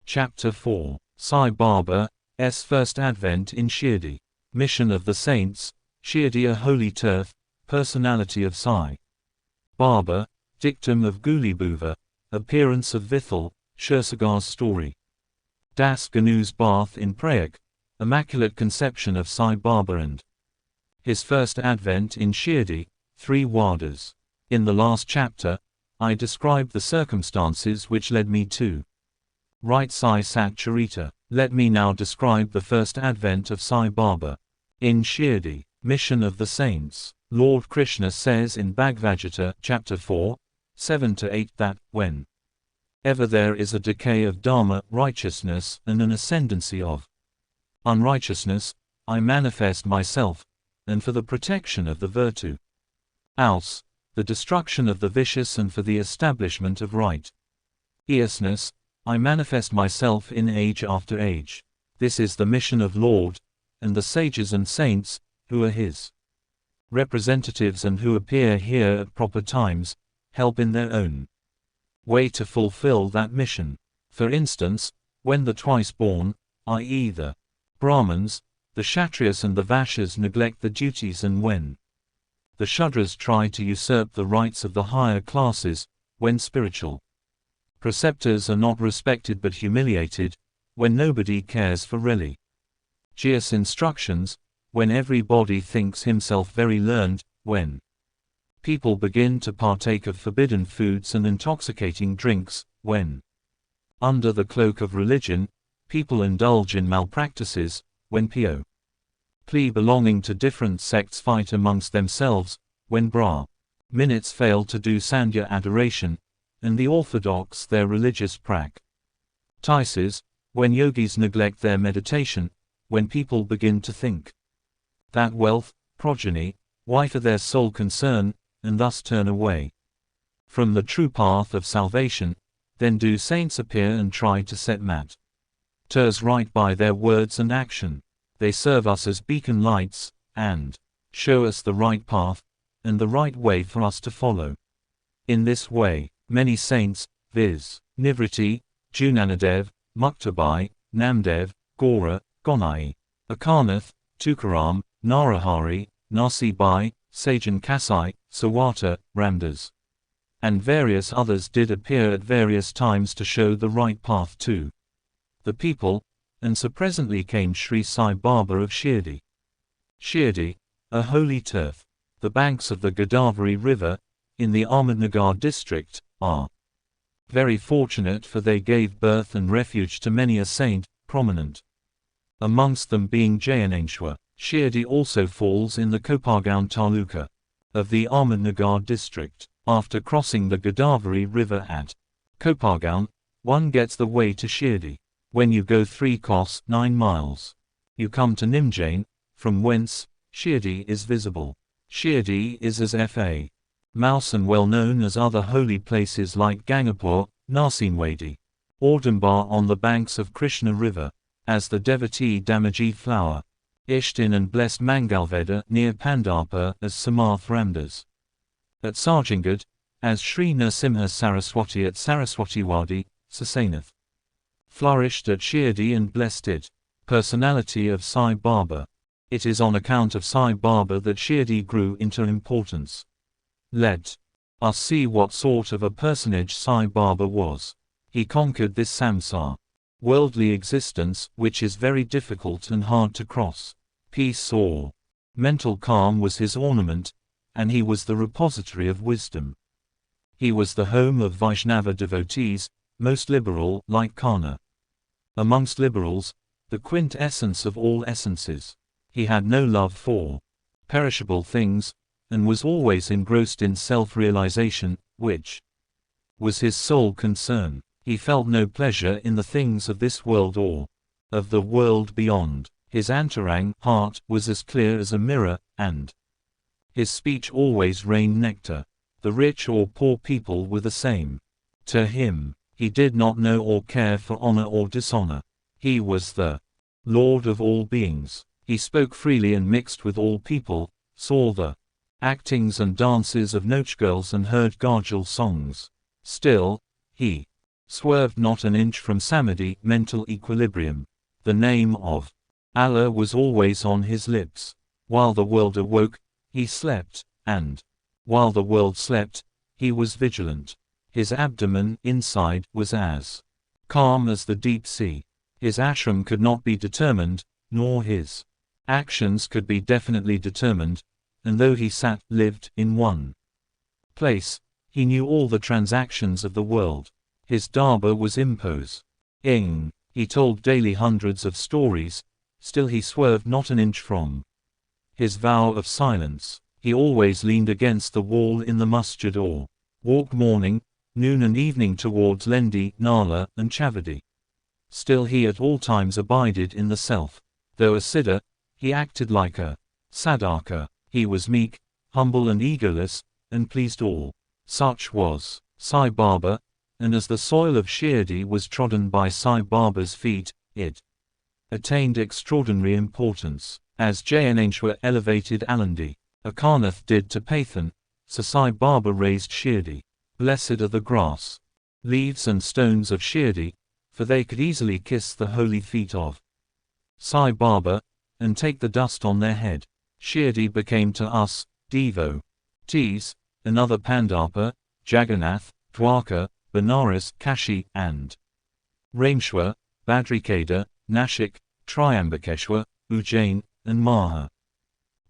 Chapter 4. Sai Baba's First Advent in Shirdi. Mission of the Saints, Shirdi, a holy turf, personality of Sai Baba, dictum of Gulibuva, appearance of Vithal, Shursagar's story. Das Ganu's bath in Prayag, immaculate conception of Sai Baba and his first advent in Shirdi, 3 Wadas. In the last chapter, I described the circumstances which led me to write Sai Satcharitra. Let me now describe the first advent of Sai Baba in Shirdi. Mission of the Saints. Lord Krishna says in Bhagavad Gita, chapter 4, 7-8 that, whenever there is a decay of dharma, righteousness, and an ascendancy of unrighteousness, I manifest myself, and for the protection of the virtue, else, the destruction of the vicious, and for the establishment of righteousness, I manifest myself in age after age. This is the mission of Lord, and the sages and saints, who are his representatives and who appear here at proper times, help in their own way to fulfill that mission. For instance, when the twice-born, i.e. the Brahmins, the Kshatriyas and the Vaishyas neglect the duties, and when the Shudras try to usurp the rights of the higher classes, when spiritual preceptors are not respected but humiliated, when nobody cares for religious instructions, when everybody thinks himself very learned, when people begin to partake of forbidden foods and intoxicating drinks, when, under the cloak of religion, people indulge in malpractices, when people belonging to different sects fight amongst themselves, when Brahmins fail to do Sandhya adoration, and the orthodox their religious practices, when yogis neglect their meditation, when people begin to think that wealth, progeny, wife are their sole concern, and thus turn away from the true path of salvation, then do saints appear and try to set matters right by their words and action. They serve us as beacon lights, and show us the right path, and the right way for us to follow. In this way, many saints, viz. Nivritti, Junanadev, Muktabai, Namdev, Gora, Gonai, Akarnath, Tukaram, Narahari, Nasibai, Sajan Kasai, Sawata, Ramdas, and various others did appear at various times to show the right path to the people, and so presently came Shri Sai Baba of Shirdi. Shirdi, a holy turf. The banks of the Godavari River, in the Ahmednagar district, are very fortunate, for they gave birth and refuge to many a saint, prominent amongst them being Jayaneshwar. Shirdi also falls in the Kopargaon Taluka of the Ahmednagar district. After crossing the Godavari River at Kopargaon, one gets the way to Shirdi. When you go 3 kos 9 miles, you come to Nimjain, from whence Shirdi is visible. Shirdi is as F.A. Mouse and well known as other holy places like Gangapur, Narsinwadi, Audumbar on the banks of Krishna River, as the devotee Damaji flower, Ishtin and blessed Mangalveda near Pandharpur as Samarth Ramdas. At Sarjingad, as Shri Narasimha Saraswati at Saraswatiwadi, Sasanath. Flourished at Shirdi and blessed it. Personality of Sai Baba. It is on account of Sai Baba that Shirdi grew into importance. Let us see what sort of a personage Sai Baba was. He conquered this samsara, worldly existence, which is very difficult and hard to cross. Peace or mental calm was his ornament, and he was the repository of wisdom. He was the home of Vaishnava devotees, most liberal, like Karna. Amongst liberals, the quintessence of all essences. He had no love for perishable things, and was always engrossed in self-realization, which was his sole concern. He felt no pleasure in the things of this world or of the world beyond. His antarang heart was as clear as a mirror, and his speech always rained nectar. The rich or poor people were the same to him. He did not know or care for honor or dishonor. He was the Lord of all beings. He spoke freely and mixed with all people, saw the actings and dances of Noch girls and heard Garjal songs. Still, he swerved not an inch from samadhi, mental equilibrium. The name of Allah was always on his lips. While the world awoke, he slept, and while the world slept, he was vigilant. His abdomen, inside, was as calm as the deep sea. His ashram could not be determined, nor his actions could be definitely determined, and though he sat, lived, in one place, he knew all the transactions of the world. His darba was impose. He told daily hundreds of stories, still he swerved not an inch from his vow of silence. He always leaned against the wall in the masjid or walked morning, noon and evening towards Lendi, Nala, and Chavadi. Still he at all times abided in the self. Though a siddha, he acted like a sadhaka. He was meek, humble and egoless, and pleased all. Such was Sai Baba, and as the soil of Shirdi was trodden by Sai Baba's feet, it attained extraordinary importance. As Jayaneshwar elevated Alandi, Akarnath did to Pathan, so Sai Baba raised Shirdi. Blessed are the grass, leaves and stones of Shirdi, for they could easily kiss the holy feet of Sai Baba, and take the dust on their head. Shirdi became to us, devotees, another Pandapa, Jagannath, Dwarka, Benares, Kashi, and Rameshwar, Badrikeda, Nashik, Triambakeshwar, Ujjain, and Maha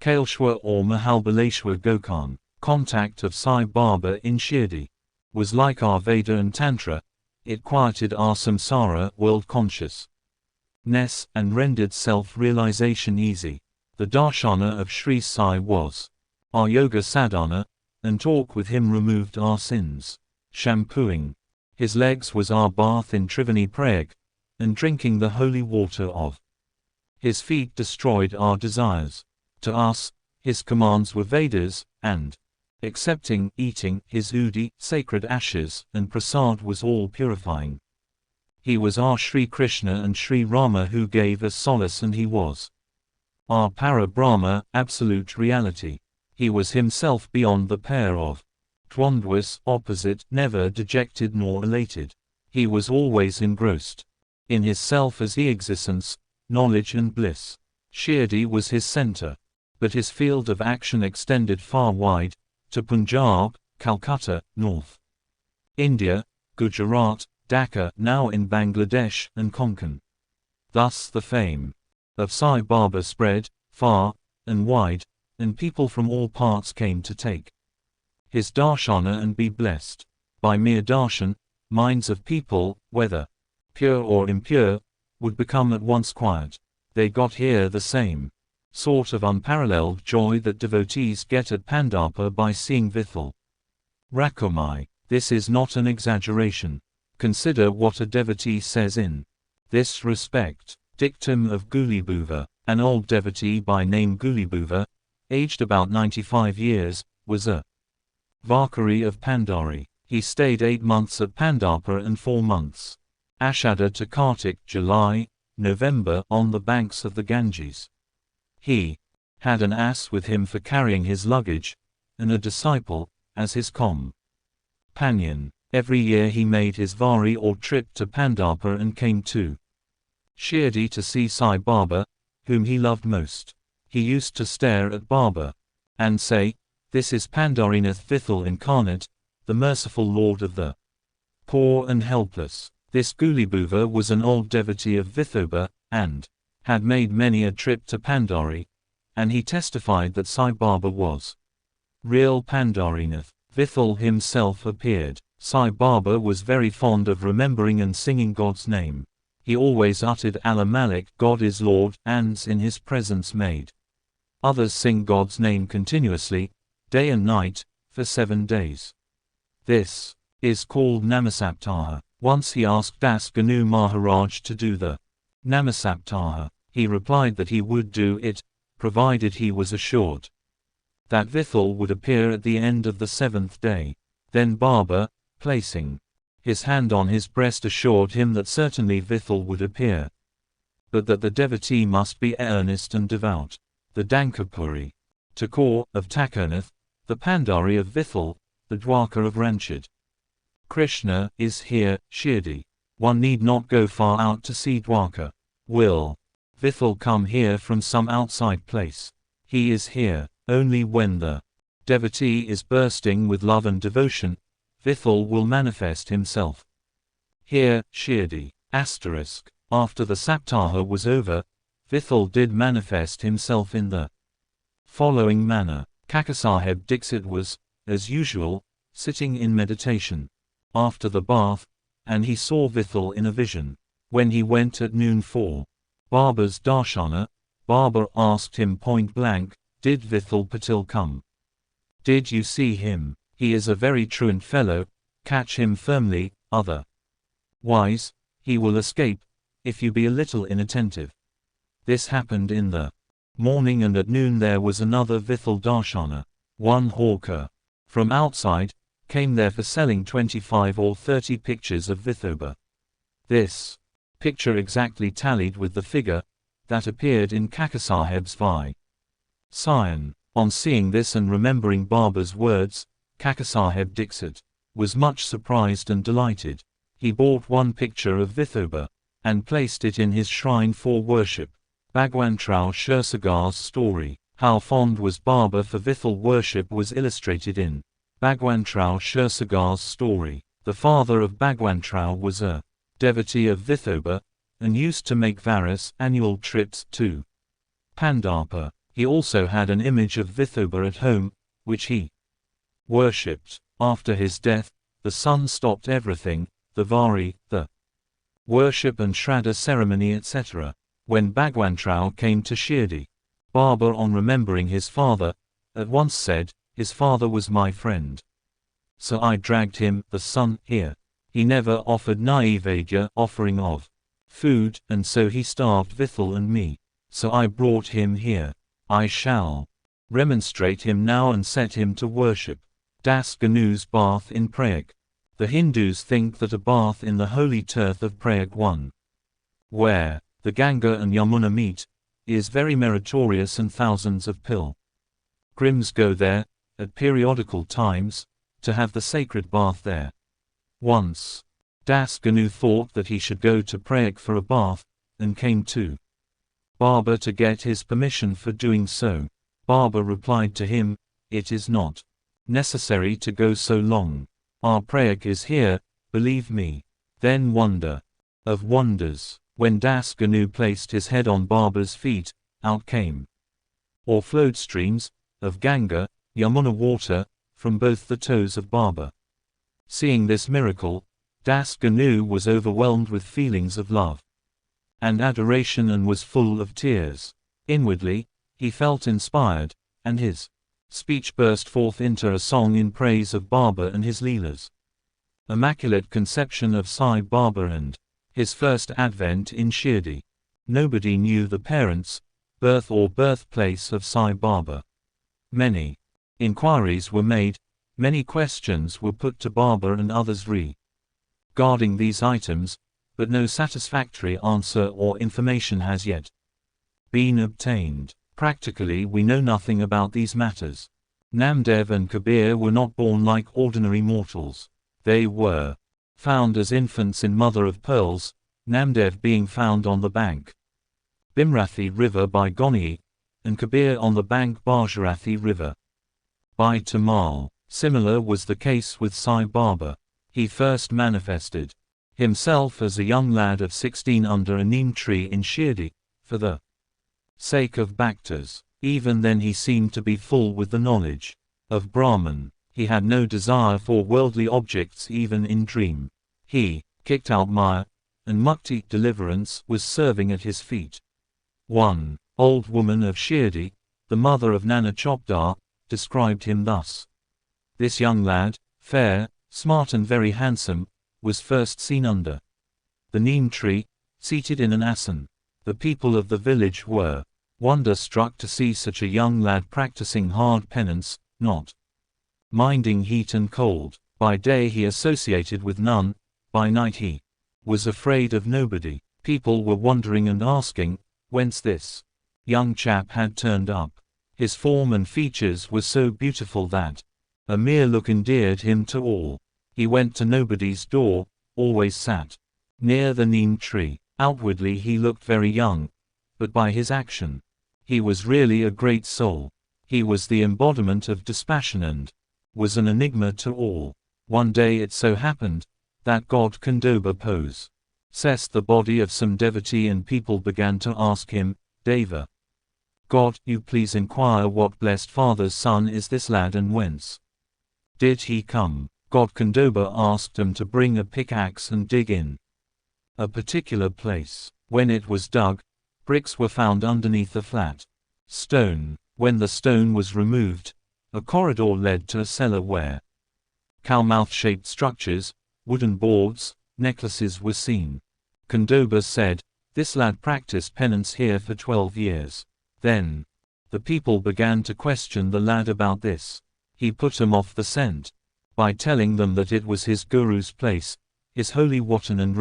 Kaileshwar or Mahalbaleshwar Gokarn. Contact of Sai Baba in Shirdi was like our Veda and Tantra. It quieted our samsara world consciousness and rendered self-realization easy. The darshana of Shri Sai was our yoga sadhana, and talk with him removed our sins. Shampooing his legs was our bath in Triveni Prayag, and drinking the holy water of his feet destroyed our desires. To us, his commands were Vedas, and accepting, eating, his udi, sacred ashes, and prasad was all purifying. He was our Shri Krishna and Shri Rama who gave us solace, and he was our Para Brahma, absolute reality. He was himself beyond the pair of dvandvas, opposite, never dejected nor elated. He was always engrossed in his self as e-existence, knowledge and bliss. Shirdi was his center, but his field of action extended far wide, to Punjab, Calcutta, North India, Gujarat, Dhaka, now in Bangladesh, and Konkan. Thus the fame of Sai Baba spread, far and wide, and people from all parts came to take his darshana and be blessed. By mere darshan, minds of people, whether pure or impure, would become at once quiet. They got here the same sort of unparalleled joy that devotees get at Pandapa by seeing Vithal Rakumai. This is not an exaggeration. Consider what a devotee says in this respect. Dictum of Gulibuva, an old devotee by name Gulibuva, aged about 95 years, was a Vakari of Pandari. He stayed 8 months at Pandapa and 4 months, Ashada to Kartik, July, November, on the banks of the Ganges. He had an ass with him for carrying his luggage, and a disciple as his companion. Every year he made his vari or trip to Pandapa and came to Shirdi to see Sai Baba, whom he loved most. He used to stare at Baba and say, "This is Pandarinath Vithal incarnate, the merciful Lord of the poor and helpless." This Gulibuva was an old devotee of Vithoba, and had made many a trip to Pandari, and he testified that Sai Baba was real Pandarinath. Vithal himself appeared. Sai Baba was very fond of remembering and singing God's name. He always uttered Allah Malik, God is Lord, ands in his presence made. Others sing God's name continuously, day and night, for 7 days. This is called Namasaptaha. Once he asked Das Ganu Maharaj to do the Namasaptaha. He replied that he would do it, provided he was assured that Vithal would appear at the end of the 7th day. Then Baba, placing his hand on his breast, assured him that certainly Vithal would appear, but that the devotee must be earnest and devout. The Dankapuri Thakur of Takernath, the Pandari of Vithal, the Dwarka of Ranchid, Krishna is here, Shirdi. One need not go far out to see Dwarka. Will Vithal come here from some outside place? He is here. Only when the devotee is bursting with love and devotion, Vithal will manifest himself. Here, Shirdi. Asterisk. After the Saptaha was over, Vithal did manifest himself in the following manner. Kakasaheb Dixit was, as usual, sitting in meditation after the bath, and he saw Vithal in a vision. When he went at noon for Baba's darshana, Baba asked him point blank, "Did Vithal Patil come? Did you see him? He is a very truant fellow, catch him firmly, otherwise he will escape, if you be a little inattentive." This happened in the morning, and at noon there was another Vithal darshana. One hawker from outside came there for selling 25 or 30 pictures of Vithoba. This picture exactly tallied with the figure that appeared in Kakasaheb's Vi. Sion. On seeing this and remembering Baba's words, Kakasaheb Dixit was much surprised and delighted. He bought one picture of Vithoba and placed it in his shrine for worship. Bhagwantrao Shirsagar's story. How fond was Baba for Vithal worship was illustrated in Bhagwantrao Shirsagar's story. The father of Bhagwantrao was a devotee of Vithoba, and used to make various annual trips to Pandapa. He also had an image of Vithoba at home, which he worshipped. After his death, the son stopped everything, the Vari, the worship and Shraddha ceremony etc. When Bhagwantrao came to Shirdi, Baba, on remembering his father, at once said, "His father was my friend. So I dragged him, the son, here. He never offered Naivedya, offering of food, and so he starved Vithal and me. So I brought him here. I shall remonstrate him now and set him to worship." Das Ganu's bath in Prayag. The Hindus think that a bath in the holy tirth of Prayag, one where the Ganga and Yamuna meet, is very meritorious, and thousands of pilgrims go there, at periodical times, to have the sacred bath there. Once, Das Ganu thought that he should go to Prayag for a bath, and came to Baba to get his permission for doing so. Baba replied to him, "It is not necessary to go so long. Our Prayag is here, believe me." Then wonder of wonders, when Das Ganu placed his head on Baba's feet, out came or flowed streams of Ganga, Yamuna water, from both the toes of Baba. Seeing this miracle, Das Ganu was overwhelmed with feelings of love and adoration and was full of tears. Inwardly, he felt inspired, and his speech burst forth into a song in praise of Baba and his Leelas. Immaculate Conception of Sai Baba and his first advent in Shirdi. Nobody knew the parents, birth or birthplace of Sai Baba. Many inquiries were made, many questions were put to Baba and others regarding these items, but no satisfactory answer or information has yet been obtained. Practically we know nothing about these matters. Namdev and Kabir were not born like ordinary mortals. They were found as infants in mother of pearls, Namdev being found on the bank Bimrathi river by Goni, and Kabir on the bank Bhagirathi river by Tamal. Similar was the case with Sai Baba. He first manifested himself as a young lad of 16 under a neem tree in Shirdi, for the sake of bhaktas. Even then he seemed to be full with the knowledge of Brahman. He had no desire for worldly objects even in dream. He kicked out Maya, and mukti, deliverance, was serving at his feet. One old woman of Shirdi, the mother of Nana Chopdar, described him thus. This young lad, fair, smart and very handsome, was first seen under the neem tree, seated in an asan. The people of the village were wonder-struck to see such a young lad practicing hard penance, not minding heat and cold. By day he associated with none, by night he was afraid of nobody. People were wondering and asking, whence this young chap had turned up. His form and features were so beautiful that a mere look endeared him to all. He went to nobody's door, always sat near the neem tree. Outwardly he looked very young, but by his action, he was really a great soul. He was the embodiment of dispassion and was an enigma to all. One day it so happened that God Khandoba possessed the body of some devotee, and people began to ask him, Deva, God, you please inquire what blessed father's son is this lad and whence did he come? God Khandoba asked him to bring a pickaxe and dig in a particular place. When it was dug, bricks were found underneath a flat stone. When the stone was removed, a corridor led to a cellar where cow-mouth-shaped structures, wooden boards, necklaces were seen. Khandoba said, this lad practiced penance here for 12 years. Then, the people began to question the lad about this. He put him off the scent by telling them that it was his guru's place, his holy watan, and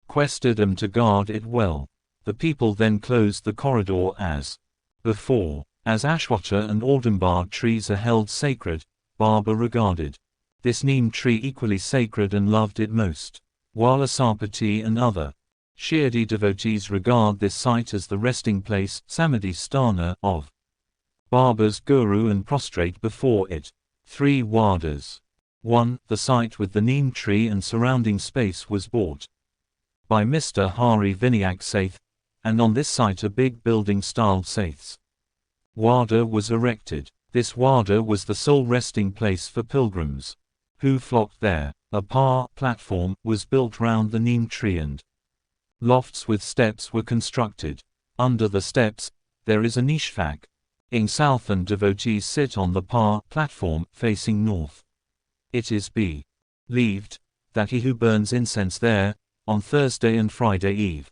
requested him to guard it well. The people then closed the corridor as before. As Ashwata and Audumbar trees are held sacred, Baba regarded this neem tree equally sacred and loved it most. Wala Sarpati and other Shirdi devotees regard this site as the resting place, Samadhi Sthana, of Baba's Guru and prostrate before it. 3 Wadas. 1. The site with the neem tree and surrounding space was bought by Mr. Hari Vinayak Saith, and on this site a big building-styled Saith's Wada was erected. This Wada was the sole resting place for pilgrims who flocked there. A platform was built round the neem tree and lofts with steps were constructed. Under the steps, there is a nishfak ing south, and devotees sit on the platform facing north. It is believed that he who burns incense there, on Thursday and Friday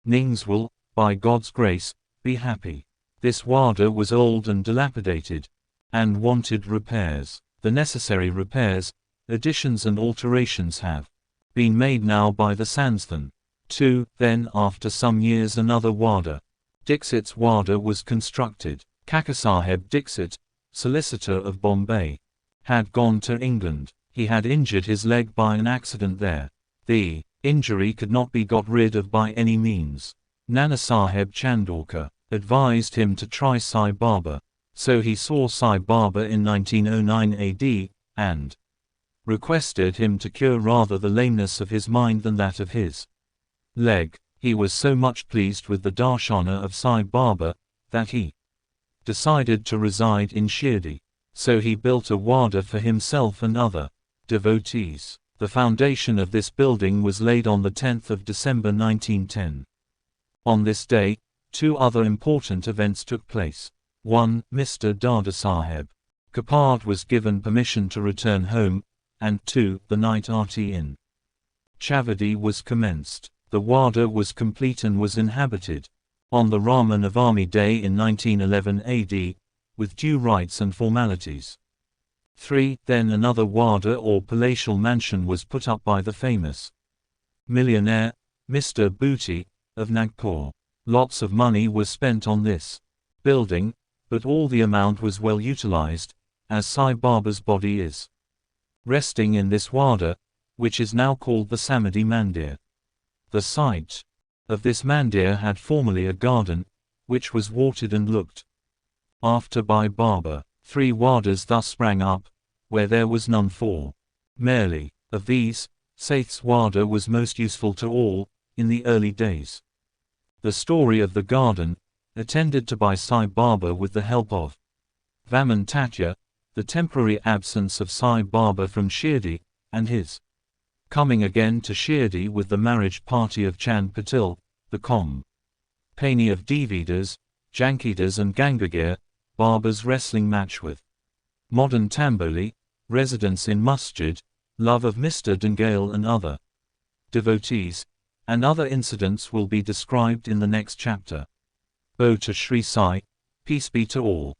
evenings will, by God's grace, be happy. This Wada was old and dilapidated, and wanted repairs. The necessary repairs, additions and alterations have been made now by the Sansthan. 2. Then after some years another Wada, Dixit's Wada, was constructed. Kakasaheb Dixit, solicitor of Bombay, had gone to England. He had injured his leg by an accident there. The injury could not be got rid of by any means. Nanasaheb Chandorkar advised him to try Sai Baba. So he saw Sai Baba in 1909 AD, and requested him to cure rather the lameness of his mind than that of his leg. He was so much pleased with the darshana of Sai Baba, that he decided to reside in Shirdi. So he built a wada for himself and other devotees. The foundation of this building was laid on the 10th of December 1910. On this day, 2 other important events took place. 1. Mr. Dada Saheb Kapard was given permission to return home, and 2. The night arti in Chavadi was commenced. The wada was complete and was inhabited on the Rama Navami day in 1911 AD, with due rites and formalities. 3. Then another wada or palatial mansion was put up by the famous millionaire, Mr. Booty, of Nagpur. Lots of money was spent on this building, but all the amount was well utilized, as Sai Baba's body is resting in this wada, which is now called the Samadhi Mandir. The site of this mandir had formerly a garden, which was watered and looked after by Baba. 3 wadas thus sprang up, where there was none formerly. Of these, Saith's wada was most useful to all, in the early days. The story of the garden, attended to by Sai Baba with the help of Vaman Tatya, the temporary absence of Sai Baba from Shirdi, and his coming again to Shirdi with the marriage party of Chand Patil, the company of Devidas, Jankidas and Gangagir, Baba's wrestling match with modern Tamboli, residence in Masjid, love of Mr. Dangale and other devotees, and other incidents will be described in the next chapter. Bo to Shri Sai, peace be to all.